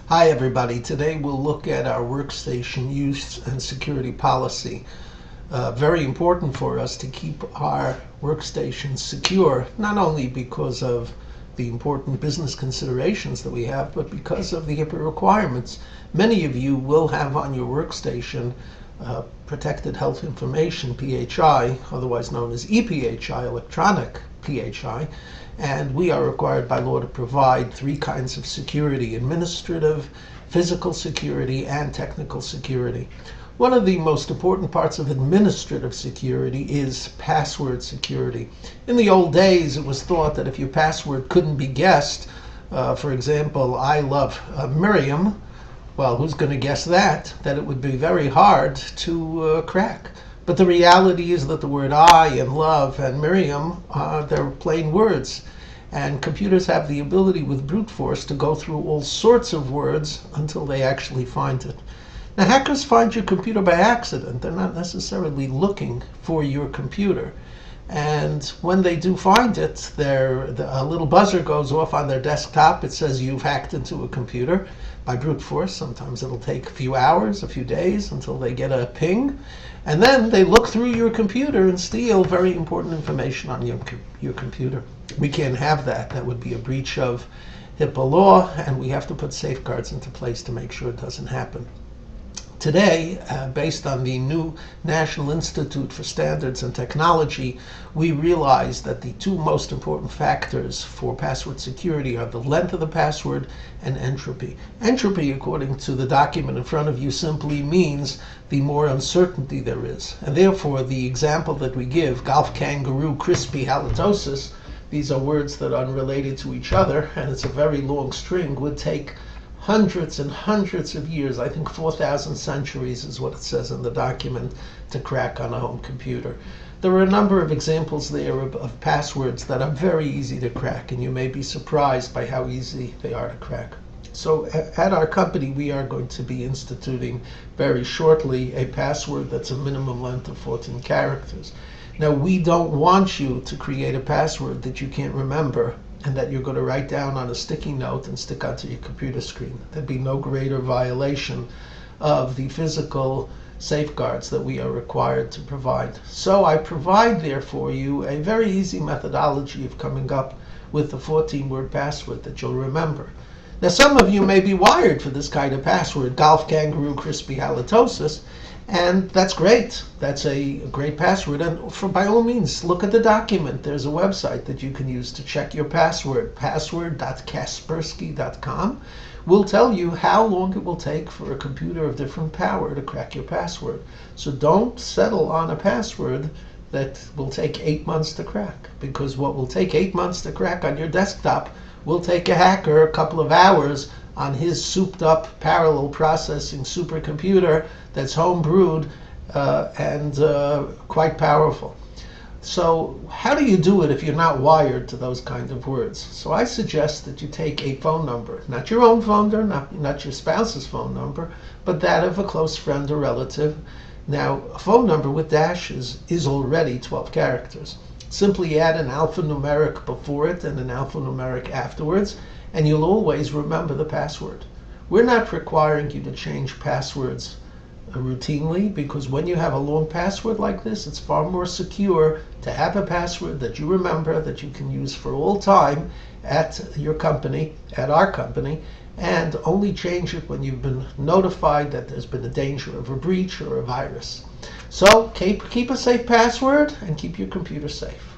Hi everybody. Today we'll look at our workstation use and security policy. Very important for us to keep our workstations secure, not only because of the important business considerations that we have, but because of the HIPAA requirements. Many of you will have on your workstation protected health information, PHI, otherwise known as ePHI, electronic PHI, and we are required by law to provide three kinds of security: administrative, physical security, and technical security. One of the most important parts of administrative security is password security. In the old days, it was thought that if your password couldn't be guessed, for example, I love Miriam, well, who's going to guess that? That it would be very hard to crack. But the reality is that the word I and love and Miriam, they're plain words. And computers have the ability with brute force to go through all sorts of words until they actually find it. Now, hackers find your computer by accident. They're not necessarily looking for your computer. And when they do find it, a little buzzer goes off on their desktop. It says you've hacked into a computer by brute force. Sometimes it'll take a few hours, a few days until they get a ping. And then they look through your computer and steal very important information on your computer. We can't have that. That would be a breach of HIPAA law, and we have to put safeguards into place to make sure it doesn't happen. Today, based on the new National Institute for Standards and Technology, we realize that the two most important factors for password security are the length of the password and entropy. Entropy, according to the document in front of you, simply means the more uncertainty there is. And therefore, the example that we give, golf kangaroo crispy halitosis, these are words that are unrelated to each other, and it's a very long string, would take hundreds and hundreds of years, I think 4,000 centuries is what it says in the document, to crack on a home computer. There are a number of examples there of passwords that are very easy to crack, and you may be surprised by how easy they are to crack. So at our company, we are going to be instituting very shortly a password that's a minimum length of 14 characters. Now, we don't want you to create a password that you can't remember and that you're going to write down on a sticky note and stick onto your computer screen. There'd be no greater violation of the physical safeguards that we are required to provide. So I provide there for you a very easy methodology of coming up with a 14-word password that you'll remember. Now, some of you may be wired for this kind of password, golf kangaroo crispy halitosis, and that's great. That's a great password. And by all means, look at the document. There's a website that you can use to check your password. Password.kaspersky.com will tell you how long it will take for a computer of different power to crack your password. So don't settle on a password that will take 8 months to crack, because what will take 8 months to crack on your desktop will take a hacker a couple of hours on his souped-up parallel processing supercomputer that's home-brewed and quite powerful. So how do you do it if you're not wired to those kinds of words? So I suggest that you take a phone number, not your own phone number, not your spouse's phone number, but that of a close friend or relative. Now, a phone number with dashes is already 12 characters. Simply add an alphanumeric before it and an alphanumeric afterwards, and you'll always remember the password. We're not requiring you to change passwords routinely, because when you have a long password like this, it's far more secure to have a password that you remember, that you can use for all time at your company, at our company, and only change it when you've been notified that there's been a danger of a breach or a virus. So keep a safe password and keep your computer safe.